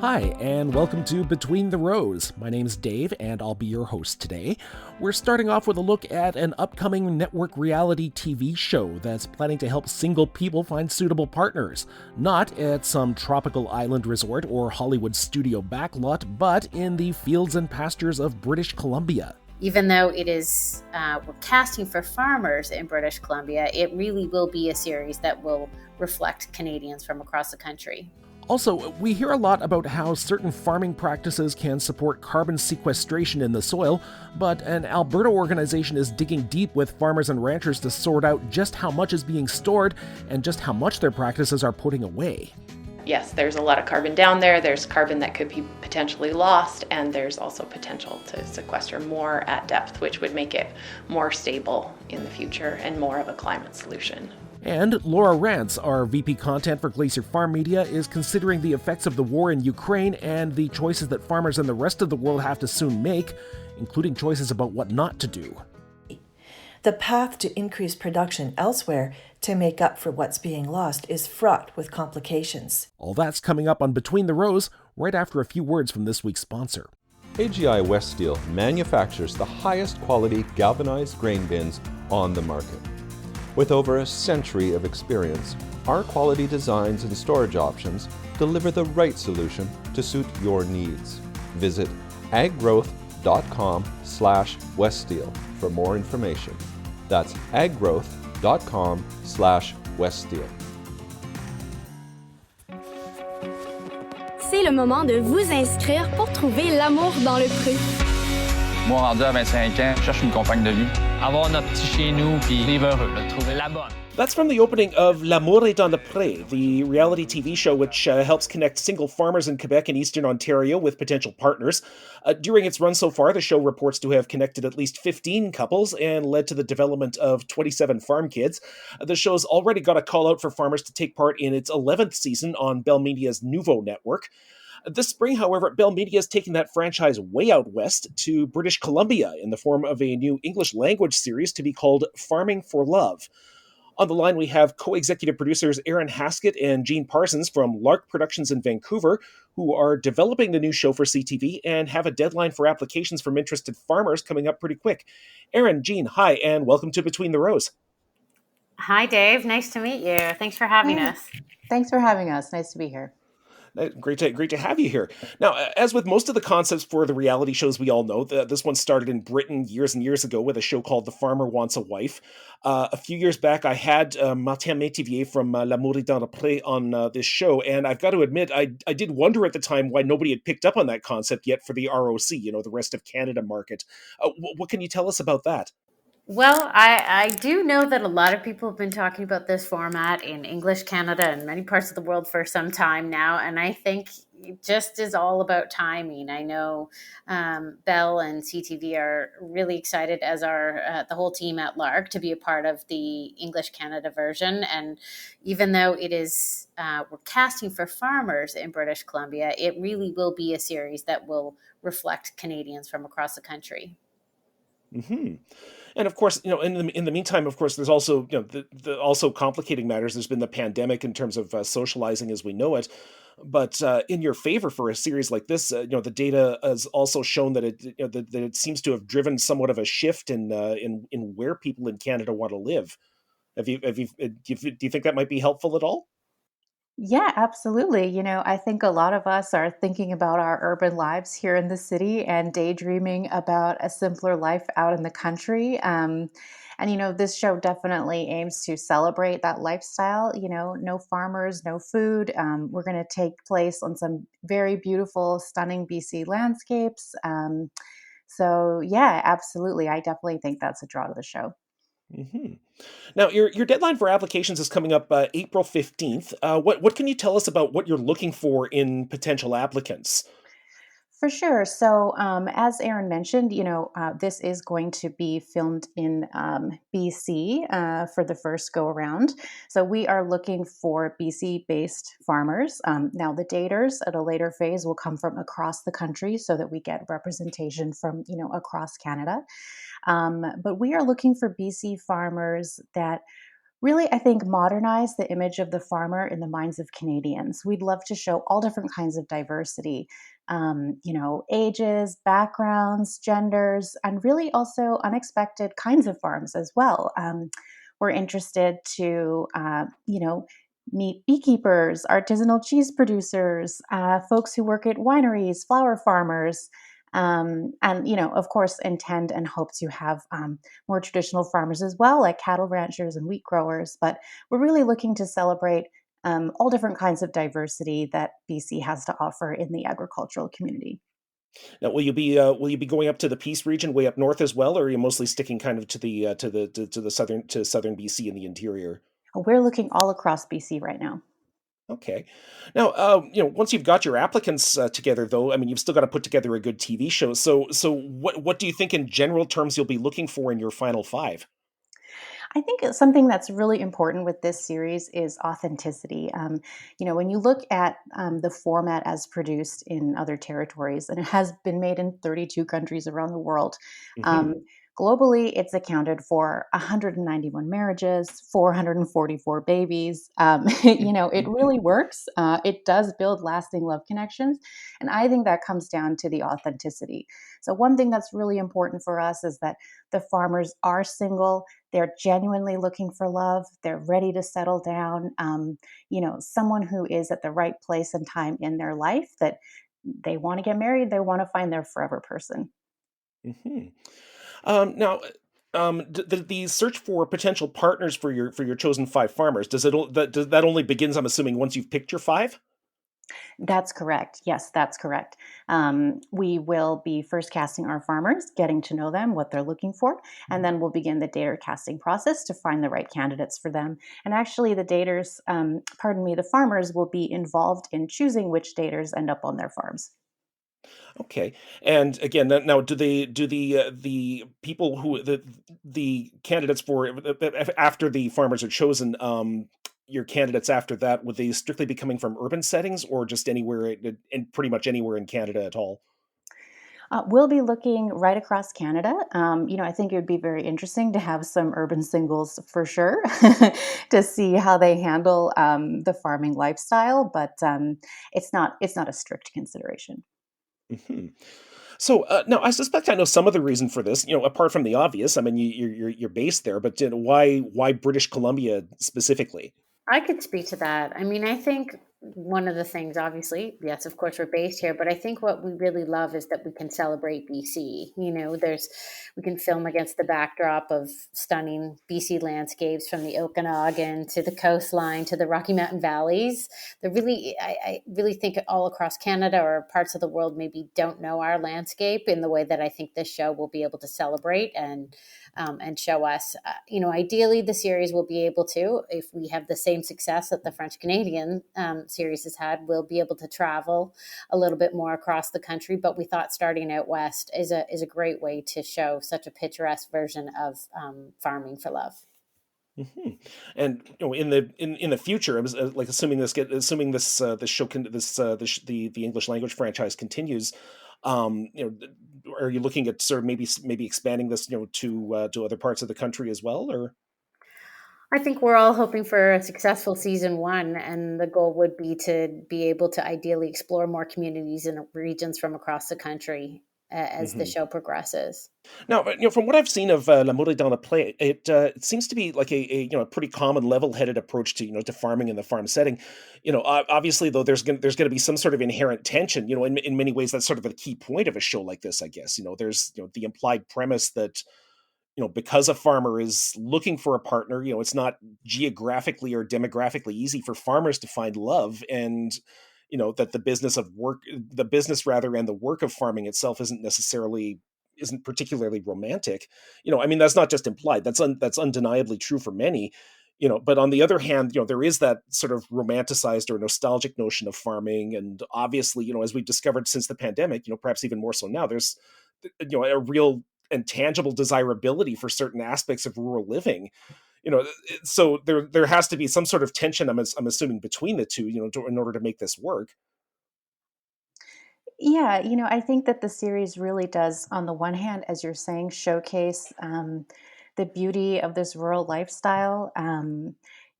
Hi, and welcome to Between the Rows. My name's Dave, and I'll be your host today. We're starting off with a look at an upcoming network reality TV show that's planning to help single people find suitable partners. Not at some tropical island resort or Hollywood studio backlot, but in the fields and pastures of British Columbia. Even though it is, we're casting for farmers in British Columbia, it really will be a series that will reflect Canadians from across the country. Also, we hear a lot about how certain farming practices can support carbon sequestration in the soil, but an Alberta organization is digging deep with farmers and ranchers to sort out just how much is being stored and just how much their practices are putting away. Yes, there's a lot of carbon down there. There's carbon that could be potentially lost, and there's also potential to sequester more at depth, which would make it more stable in the future and more of a climate solution. And Laura Rance, our VP Content for Glacier FarmMedia, is considering the effects of the war in Ukraine and the choices that farmers in the rest of the world have to soon make, including choices about what not to do. The path to increase production elsewhere to make up for what's being lost is fraught with complications. All that's coming up on Between the Rows, right after a few words from this week's sponsor. AGI West Steel manufactures the highest quality galvanized grain bins on the market. With over a century of experience, our quality designs and storage options deliver the right solution to suit your needs. Visit aggrowth.com/weststeel for more information. That's aggrowth.com/weststeel. C'est le moment de vous inscrire pour trouver l'amour dans le cru. Moi, rendu à 25 ans, je cherche une compagne de vie. Avoir notre petit chez nous, puis vivre heureux, trouver la bonne. That's from the opening of L'amour est dans le pré, the reality TV show which helps connect single farmers in Quebec and Eastern Ontario with potential partners. During its run so far, the show reports to have connected at least 15 couples and led to the development of 27 farm kids. The show's already got a call out for farmers to take part in its 11th season on Bell Media's Nouveau network. This spring, however, Bell Media is taking that franchise way out west to British Columbia in the form of a new English language series to be called Farming for Love. On the line, we have co-executive producers Aaron Haskett and Jean Parsons from Lark Productions in Vancouver, who are developing the new show for CTV and have a deadline for applications from interested farmers coming up pretty quick. Aaron, Jean, hi, and welcome to Between the Rows. Hi, Dave. Nice to meet you. Thanks for having us. Thanks for having us. Nice to be here. Great to have you here. Now, as with most of the concepts for the reality shows we all know, this one started in Britain years and years ago with a show called The Farmer Wants a Wife. A few years back, I had Martin Métivier from L'amour est dans le pré on this show, and I've got to admit, I did wonder at the time why nobody had picked up on that concept yet for the ROC, the rest of Canada market. What can you tell us about that? Well, I do know that a lot of people have been talking about this format in English Canada and many parts of the world for some time now, and I think it just is all about timing. I know Bell and CTV are really excited, as are the whole team at Lark, to be a part of the English Canada version. And even though it is we're casting for farmers in British Columbia, it really will be a series that will reflect Canadians from across the country. Mm-hmm. And of course, in the meantime, of course, there's also, the also complicating matters. There's been the pandemic in terms of socializing as we know it. But in your favor for a series like this, the data has also shown that it seems to have driven somewhat of a shift in where people in Canada want to live. Do you think that might be helpful at all? Yeah, absolutely. I think a lot of us are thinking about our urban lives here in the city and daydreaming about a simpler life out in the country. This show definitely aims to celebrate that lifestyle. No farmers, no food. We're going to take place on some very beautiful, stunning BC landscapes. Yeah, absolutely. I definitely think that's a draw to the show. Mm-hmm. Now, your deadline for applications is coming up April 15th. What can you tell us about what you're looking for in potential applicants? For sure. So, as Aaron mentioned, this is going to be filmed in BC for the first go around. So we are looking for BC-based farmers. Now, the daters at a later phase will come from across the country so that we get representation from, across Canada. But we are looking for BC farmers that Really, I think modernize the image of the farmer in the minds of Canadians. We'd love to show all different kinds of diversity, ages, backgrounds, genders, and really also unexpected kinds of farms as well. We're interested to, meet beekeepers, artisanal cheese producers, folks who work at wineries, flower farmers, and of course, intend and hope to have more traditional farmers as well, like cattle ranchers and wheat growers. But we're really looking to celebrate all different kinds of diversity that BC has to offer in the agricultural community. Now, will you be going up to the Peace region, way up north as well, or are you mostly sticking kind of to the southern BC in the interior? We're looking all across BC right now. Okay. Now, once you've got your applicants together, though, I mean, you've still got to put together a good TV show. So what do you think in general terms you'll be looking for in your final five? I think something that's really important with this series is authenticity. When you look at the format as produced in other territories, and it has been made in 32 countries around the world, Hmm. um, globally, it's accounted for 191 marriages, 444 babies. It really works. It does build lasting love connections. And I think that comes down to the authenticity. So, one thing that's really important for us is that the farmers are single, they're genuinely looking for love. They're ready to settle down. Someone who is at the right place and time in their life that they want to get married. They want to find their forever person. Hmm. Now, the search for potential partners for your chosen five farmers, does that only begins, I'm assuming, once you've picked your five? That's correct. Yes, that's correct. We will be first casting our farmers, getting to know them, what they're looking for, and then we'll begin the dater casting process to find the right candidates for them. And actually, the farmers will be involved in choosing which daters end up on their farms. Okay. And again, now do the people who the candidates for after the farmers are chosen, your candidates after that, would they strictly be coming from urban settings or just anywhere in pretty much anywhere in Canada at all? We'll be looking right across Canada. I think it would be very interesting to have some urban singles for sure to see how they handle the farming lifestyle, but it's not a strict consideration. Hmm. So now, I suspect I know some of the reason for this. Apart from the obvious, I mean, you're based there, but why British Columbia specifically? I could speak to that. I mean, I think one of the things, obviously, yes, of course, we're based here, but I think what we really love is that we can celebrate BC. We can film against the backdrop of stunning BC landscapes from the Okanagan to the coastline to the Rocky Mountain valleys. I really think all across Canada or parts of the world maybe don't know our landscape in the way that I think this show will be able to celebrate and show us. Ideally, the series will be able to, if we have the same success that the French Canadian series has had, we'll be able to travel a little bit more across the country. But we thought starting out west is a great way to show such a picturesque version of farming for love. Hmm. And in the future, I was like assuming this show can the English language franchise continues. Are you looking at sort of maybe expanding this to other parts of the country as well, or? I think we're all hoping for a successful season one, and the goal would be to be able to ideally explore more communities and regions from across the country as the Mhm. show progresses. Now, from what I've seen of L'amour est dans le play, it seems to be like a pretty common level-headed approach to farming in the farm setting. Obviously, though, there's going to be some sort of inherent tension. In many ways, that's sort of a key point of a show like this, I guess. There's the implied premise that because a farmer is looking for a partner, it's not geographically or demographically easy for farmers to find love, and that the business rather, and the work of farming itself isn't particularly romantic. I mean, that's not just implied. That's undeniably true for many. But on the other hand, there is that sort of romanticized or nostalgic notion of farming, and obviously, as we've discovered since the pandemic, perhaps even more so now, there's a real and tangible desirability for certain aspects of rural living. So there has to be some sort of tension, I'm assuming, between the two, in order to make this work. Yeah, I think that the series really does, on the one hand, as you're saying, showcase the beauty of this rural lifestyle.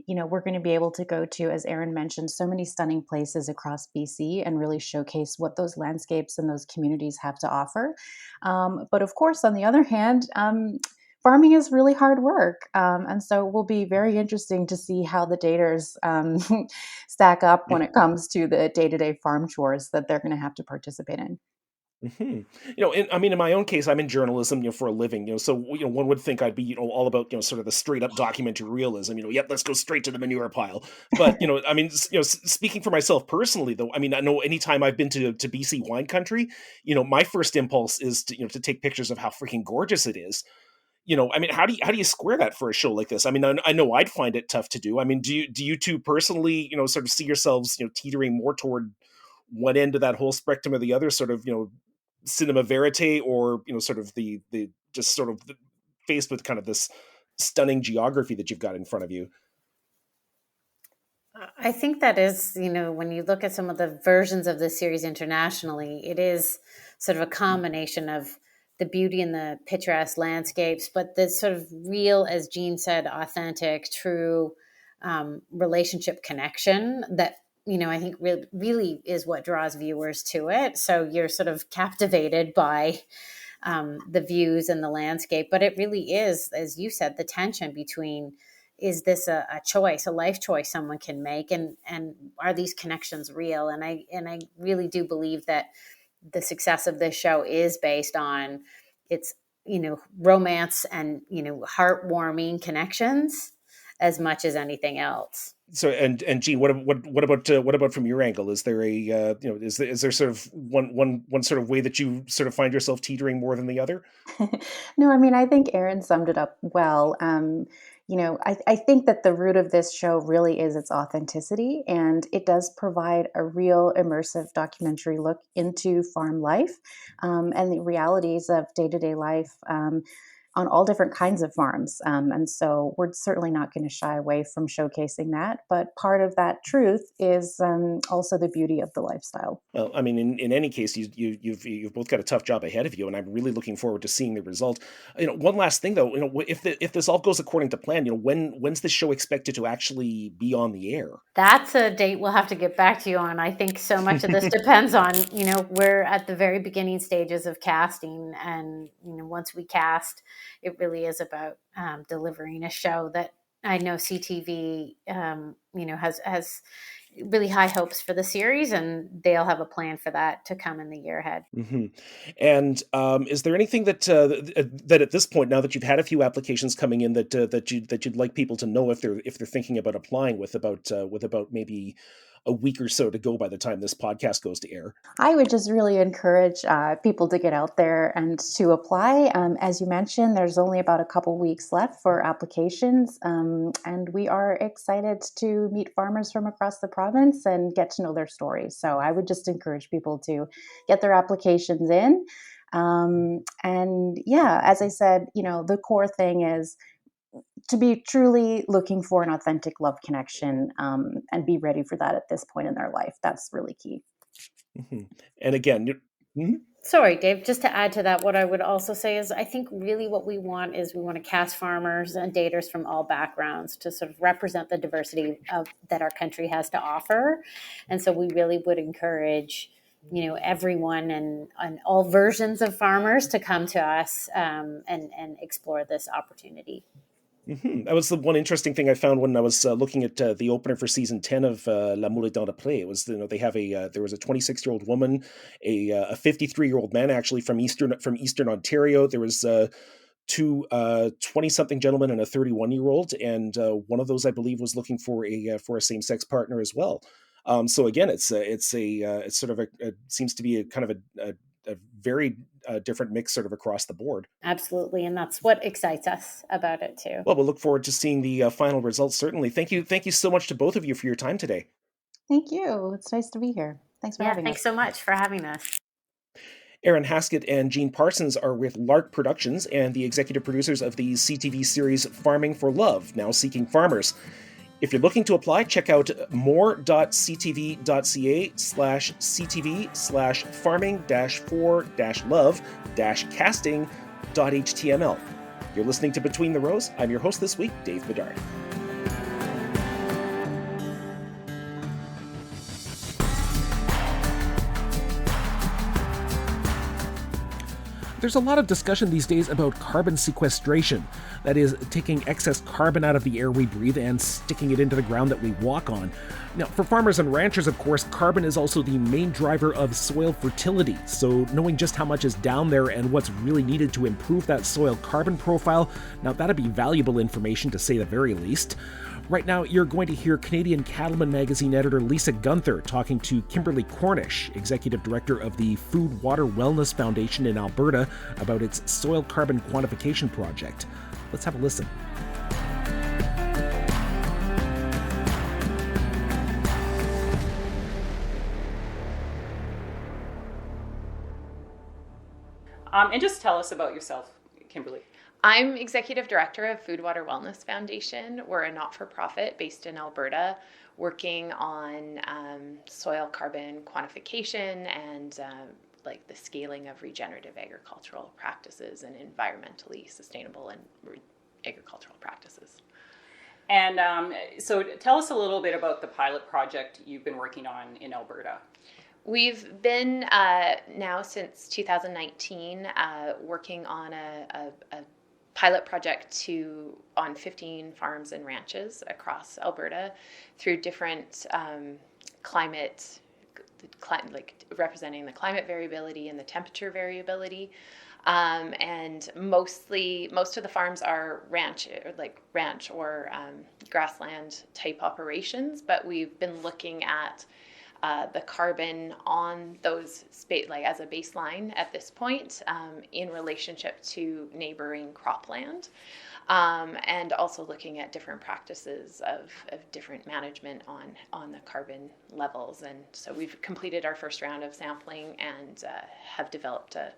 We're going to be able to go to, as Aaron mentioned, so many stunning places across BC and really showcase what those landscapes and those communities have to offer. But of course, on the other hand, farming is really hard work. And so it will be very interesting to see how the daters stack up when it comes to the day-to-day farm chores that they're going to have to participate in. In my own case, I'm in journalism, for a living, so, one would think I'd be, all about, sort of the straight up documentary realism, yep, let's go straight to the manure pile. But, speaking for myself personally, though, I know anytime I've been to BC wine country, my first impulse is to take pictures of how freaking gorgeous it is. How do you square that for a show like this? I know I'd find it tough to do. Do you two personally, sort of see yourselves, teetering more toward one end of that whole spectrum or the other, sort of, cinema verite, or sort of the just sort of faced with kind of this stunning geography that you've got in front of you? I think that is, when you look at some of the versions of the series internationally, it is sort of a combination of the beauty and the picturesque landscapes, but the sort of real, as Jean said, authentic, true relationship connection that, I think really is what draws viewers to it. So you're sort of captivated by the views and the landscape, but it really is, as you said, the tension between, is this a choice, a life choice someone can make, and are these connections real? And I really do believe that the success of this show is based on its, romance and, heartwarming connections as much as anything else. So, and Jean, what about from your angle? Is there a is there sort of one sort of way that you sort of find yourself teetering more than the other? No, I think Aaron summed it up well. I think that the root of this show really is its authenticity, and it does provide a real immersive documentary look into farm life and the realities of day-to-day life on all different kinds of farms. And so we're certainly not going to shy away from showcasing that. But part of that truth is also the beauty of the lifestyle. Well, in any case, you've both got a tough job ahead of you, and I'm really looking forward to seeing the result. One last thing though, if this all goes according to plan, when's the show expected to actually be on the air? That's a date we'll have to get back to you on. I think so much of this depends on, we're at the very beginning stages of casting, and once we cast, it really is about delivering a show that I know CTV, has really high hopes for the series, and they'll have a plan for that to come in the year ahead. Mm-hmm. And is there anything that at this point, now that you've had a few applications coming in, that you'd like people to know if they're thinking about applying with about maybe a week or so to go by the time this podcast goes to air? I would just really encourage people to get out there and to apply. As you mentioned, there's only about a couple weeks left for applications, and we are excited to meet farmers from across the province and get to know their stories. So I would just encourage people to get their applications in. And yeah, as I said, the core thing is to be truly looking for an authentic love connection, and be ready for that at this point in their life. That's really key. Mm-hmm. And again, sorry, Dave, just to add to that, what I would also say is I think really what we want to cast farmers and daters from all backgrounds to sort of represent the diversity that our country has to offer. And so we really would encourage everyone and all versions of farmers to come to us and explore this opportunity. Mm-hmm. That was the one interesting thing I found when I was looking at the opener for season 10 of L'amour est dans le pré. It was, they have there was a 26-year-old woman, a 53-year-old man actually from Eastern Ontario. There was two 20-something gentlemen and a 31-year-old, and one of those I believe was looking for a same-sex partner as well. So again, it's sort of it seems to be a kind of a very different mix sort of across the board. Absolutely. And that's what excites us about it too. Well, we'll look forward to seeing the final results, certainly. Thank you so much to both of you for your time today. Thank you. It's nice to be here. Thanks for having us. Thanks so much for having us. Aaron Haskett and Jean Parsons are with Lark Productions and the executive producers of the CTV series Farming for Love, Now Seeking Farmers. If you're looking to apply, check out more.ctv.ca/ctv/farming-for-love-casting.html. You're listening to Between the Rows. I'm your host this week, Dave Bedard. There's a lot of discussion these days about carbon sequestration. That is, taking excess carbon out of the air we breathe and sticking it into the ground that we walk on. Now, for farmers and ranchers, of course, carbon is also the main driver of soil fertility. So knowing just how much is down there and what's really needed to improve that soil carbon profile, now that'd be valuable information to say the very least. Right now, you're going to hear Canadian Cattleman Magazine editor Lisa Gunther talking to Kimberly Cornish, executive director of the Food Water Wellness Foundation in Alberta, about its soil carbon quantification project. Let's have a listen. And just tell us about yourself, Kimberly. I'm executive director of Food Water Wellness Foundation. We're a not-for-profit based in Alberta, working on soil carbon quantification and like the scaling of regenerative agricultural practices and environmentally sustainable and agricultural practices. And so tell us a little bit about the pilot project you've been working on in Alberta. We've been now since 2019 working on a pilot project on 15 farms and ranches across Alberta through different climate, like representing the climate variability and the temperature variability. And most of the farms are ranch or grassland type operations, but we've been looking at the carbon on those as a baseline at this point in relationship to neighboring cropland, and also looking at different practices of different management on the carbon levels. And so we've completed our first round of sampling and have developed a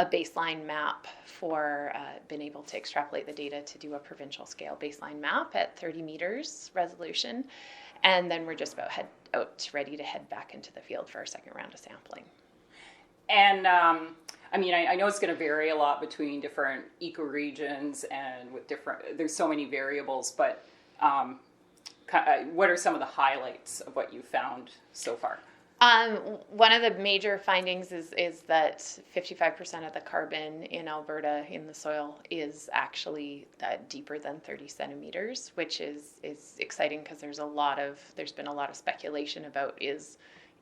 baseline map for been able to extrapolate the data to do a provincial scale baseline map at 30 meters resolution. And then we're just about ready to head back into the field for our second round of sampling. And I know it's going to vary a lot between different ecoregions and there's so many variables, but what are some of the highlights of what you found so far? One of the major findings is that 55% of the carbon in Alberta in the soil is actually deeper than 30 centimeters, which is exciting because there's been a lot of speculation about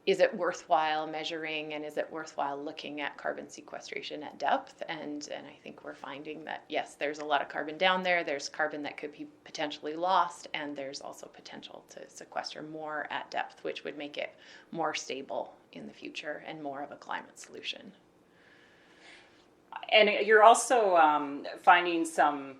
is it worthwhile measuring and is it worthwhile looking at carbon sequestration at depth? And I think we're finding that, yes, there's a lot of carbon down there. There's carbon that could be potentially lost, and there's also potential to sequester more at depth, which would make it more stable in the future and more of a climate solution. And you're also finding some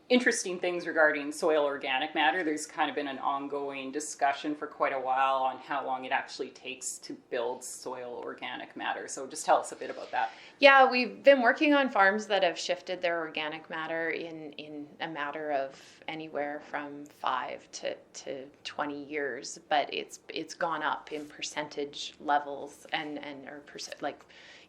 interesting things regarding soil organic matter. There's kind of been an ongoing discussion for quite a while on how long it actually takes to build soil organic matter. So just tell us a bit about that. Yeah, we've been working on farms that have shifted their organic matter in a matter of anywhere from 5 to 20 years, but it's gone up in percentage levels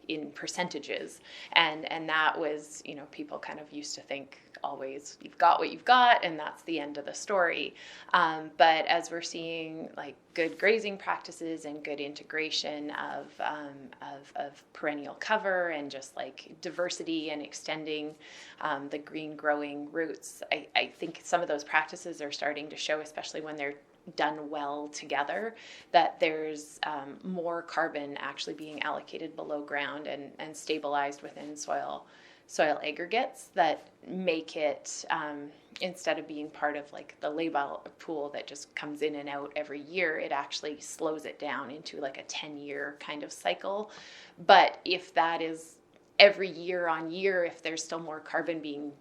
in percentages, and that was, people kind of used to think always you've got what you've got and that's the end of the story, but as we're seeing like good grazing practices and good integration of perennial cover and just like diversity and extending the green growing roots, I think some of those practices are starting to show, especially when they're done well together, that there's more carbon actually being allocated below ground and stabilized within soil aggregates that make it, instead of being part of like the labile pool that just comes in and out every year, it actually slows it down into like a 10-year kind of cycle. But if that is every year on year, if there's still more carbon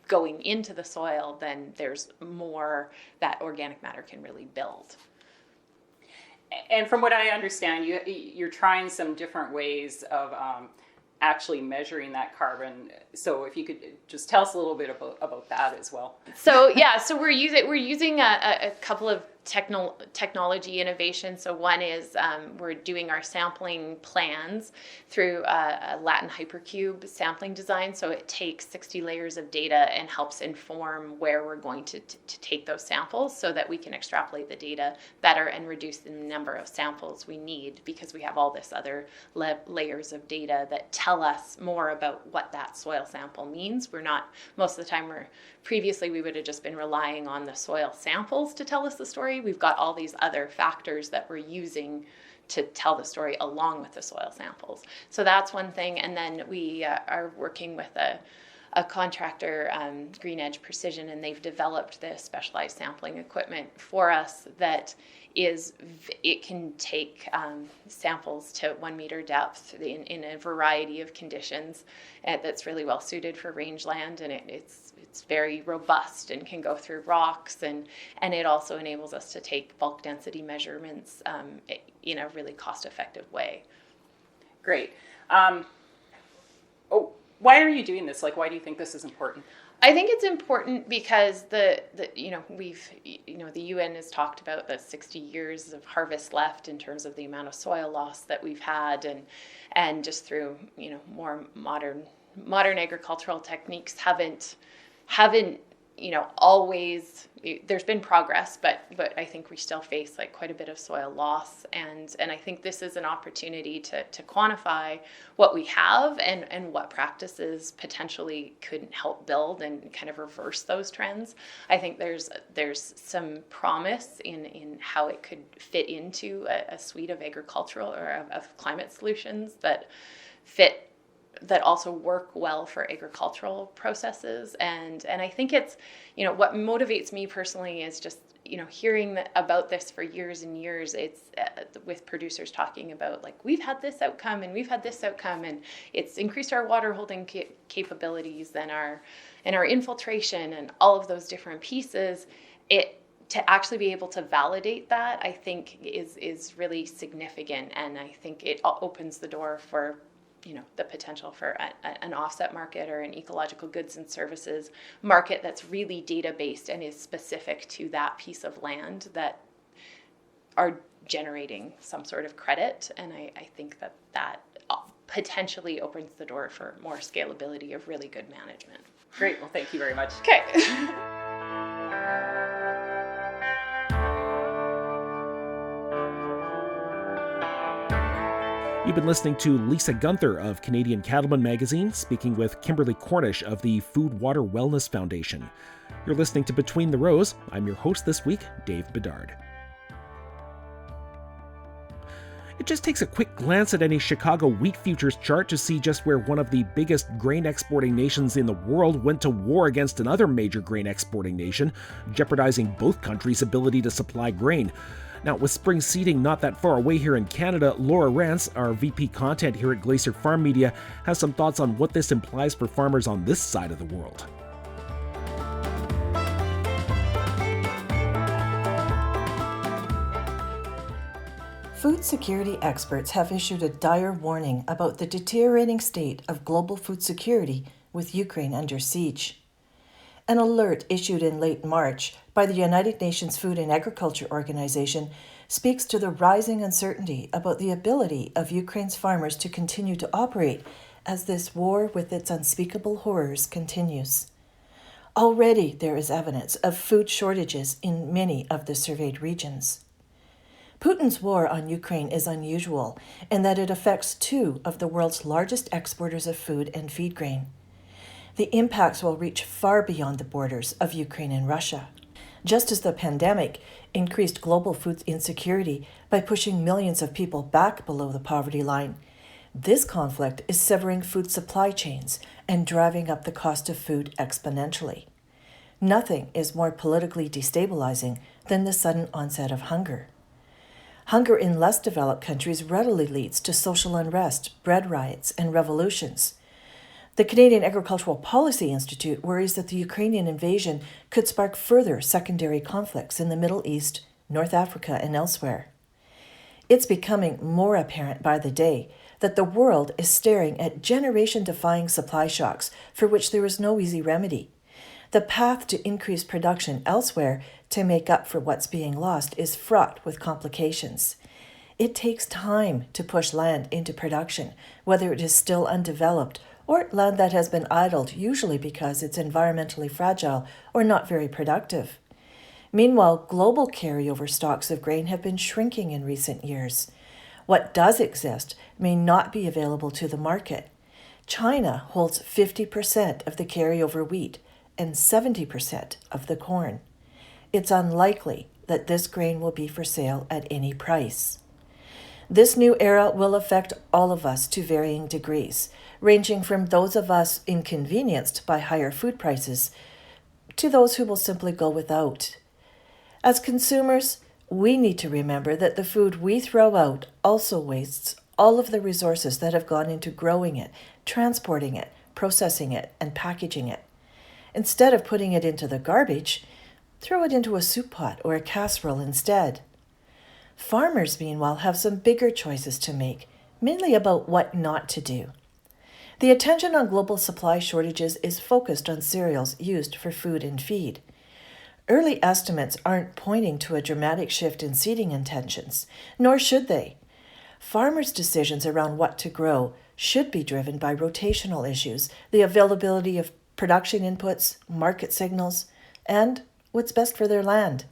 going into the soil, then there's more that organic matter can really build. And from what I understand, you're trying some different ways of actually measuring that carbon. So if you could just tell us a little bit about that as well. So we're using a couple of technology innovation. So one is we're doing our sampling plans through a Latin hypercube sampling design. So it takes 60 layers of data and helps inform where we're going to take those samples so that we can extrapolate the data better and reduce the number of samples we need, because we have all this other layers of data that tell us more about what that soil sample means. We're not, most of the time, previously we would have just been relying on the soil samples to tell us the story. We've got all these other factors that we're using to tell the story along with the soil samples. So that's one thing. And then we are working with a contractor, Green Edge Precision, and they've developed this specialized sampling equipment for us that it can take samples to 1 meter depth in a variety of conditions. That's really well suited for rangeland, and it's very robust and can go through rocks, and it also enables us to take bulk density measurements in a really cost-effective way. Great. Why are you doing this? Why do you think this is important? I think it's important because the UN has talked about the 60 years of harvest left in terms of the amount of soil loss that we've had, and just through more modern agricultural techniques haven't always, there's been progress, but I think we still face quite a bit of soil loss, and I think this is an opportunity to quantify what we have and what practices potentially could help build and kind of reverse those trends. I think there's some promise in how it could fit into a suite of agricultural or of climate solutions that also work well for agricultural processes. And I think it's, what motivates me personally is just, hearing about this for years and years. It's with producers talking about we've had this outcome and we've had this outcome, and it's increased our water holding capabilities and our infiltration and all of those different pieces. To actually be able to validate that, I think is really significant, and I think it opens the door for the potential for an offset market or an ecological goods and services market that's really data-based and is specific to that piece of land that are generating some sort of credit. And I think that potentially opens the door for more scalability of really good management. Great. Well, thank you very much. Okay. You've been listening to Lisa Gunther of Canadian Cattleman Magazine, speaking with Kimberly Cornish of the Food Water Wellness Foundation. You're listening to Between the Rows. I'm your host this week, Dave Bedard. It just takes a quick glance at any Chicago wheat futures chart to see just where one of the biggest grain exporting nations in the world went to war against another major grain exporting nation, jeopardizing both countries' ability to supply grain. Now, with spring seeding not that far away here in Canada, Laura Rance, our VP Content here at Glacier FarmMedia, has some thoughts on what this implies for farmers on this side of the world. Food security experts have issued a dire warning about the deteriorating state of global food security with Ukraine under siege. An alert issued in late March by the United Nations Food and Agriculture Organization speaks to the rising uncertainty about the ability of Ukraine's farmers to continue to operate as this war with its unspeakable horrors continues. Already there is evidence of food shortages in many of the surveyed regions. Putin's war on Ukraine is unusual in that it affects two of the world's largest exporters of food and feed grain. The impacts will reach far beyond the borders of Ukraine and Russia. Just as the pandemic increased global food insecurity by pushing millions of people back below the poverty line, this conflict is severing food supply chains and driving up the cost of food exponentially. Nothing is more politically destabilizing than the sudden onset of hunger. Hunger in less developed countries readily leads to social unrest, bread riots, and revolutions. The Canadian Agricultural Policy Institute worries that the Ukrainian invasion could spark further secondary conflicts in the Middle East, North Africa, and elsewhere. It's becoming more apparent by the day that the world is staring at generation-defying supply shocks for which there is no easy remedy. The path to increased production elsewhere to make up for what's being lost is fraught with complications. It takes time to push land into production, whether it is still undeveloped or land that has been idled, usually because it's environmentally fragile or not very productive. Meanwhile, global carryover stocks of grain have been shrinking in recent years. What does exist may not be available to the market. China holds 50% of the carryover wheat and 70% of the corn. It's unlikely that this grain will be for sale at any price. This new era will affect all of us to varying degrees, ranging from those of us inconvenienced by higher food prices to those who will simply go without. As consumers, we need to remember that the food we throw out also wastes all of the resources that have gone into growing it, transporting it, processing it, and packaging it. Instead of putting it into the garbage, throw it into a soup pot or a casserole instead. Farmers, meanwhile, have some bigger choices to make, mainly about what not to do. The attention on global supply shortages is focused on cereals used for food and feed. Early estimates aren't pointing to a dramatic shift in seeding intentions, nor should they. Farmers' decisions around what to grow should be driven by rotational issues, the availability of production inputs, market signals, and what's best for their land.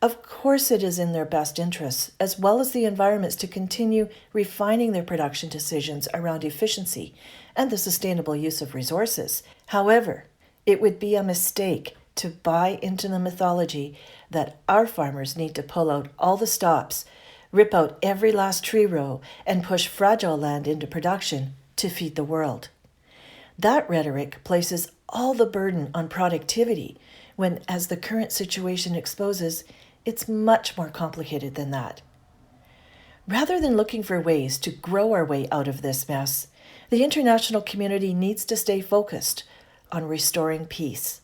Of course it is in their best interests, as well as the environments, to continue refining their production decisions around efficiency and the sustainable use of resources. However, it would be a mistake to buy into the mythology that our farmers need to pull out all the stops, rip out every last tree row, and push fragile land into production to feed the world. That rhetoric places all the burden on productivity, when, as the current situation exposes, it's much more complicated than that. Rather than looking for ways to grow our way out of this mess, the international community needs to stay focused on restoring peace.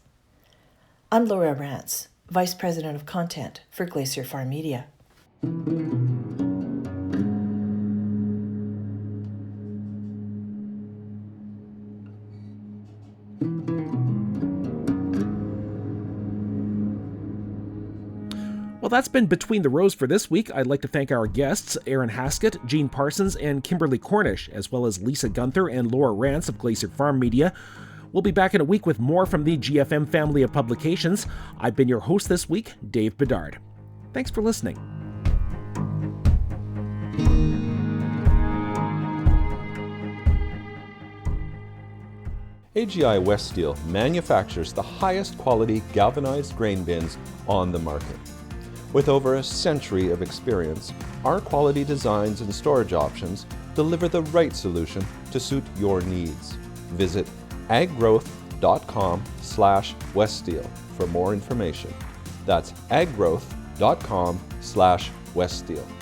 I'm Laura Rance, Vice President of Content for Glacier FarmMedia. Well, that's been Between the Rows for this week. I'd like to thank our guests, Aaron Haskett, Jean Parsons, and Kimberly Cornish, as well as Lisa Gunther and Laura Rance of Glacier FarmMedia. We'll be back in a week with more from the GFM family of publications. I've been your host this week, Dave Bedard. Thanks for listening. AGI West Steel manufactures the highest quality galvanized grain bins on the market. With over a century of experience, our quality designs and storage options deliver the right solution to suit your needs. Visit aggrowth.com/weststeel for more information. That's aggrowth.com/weststeel.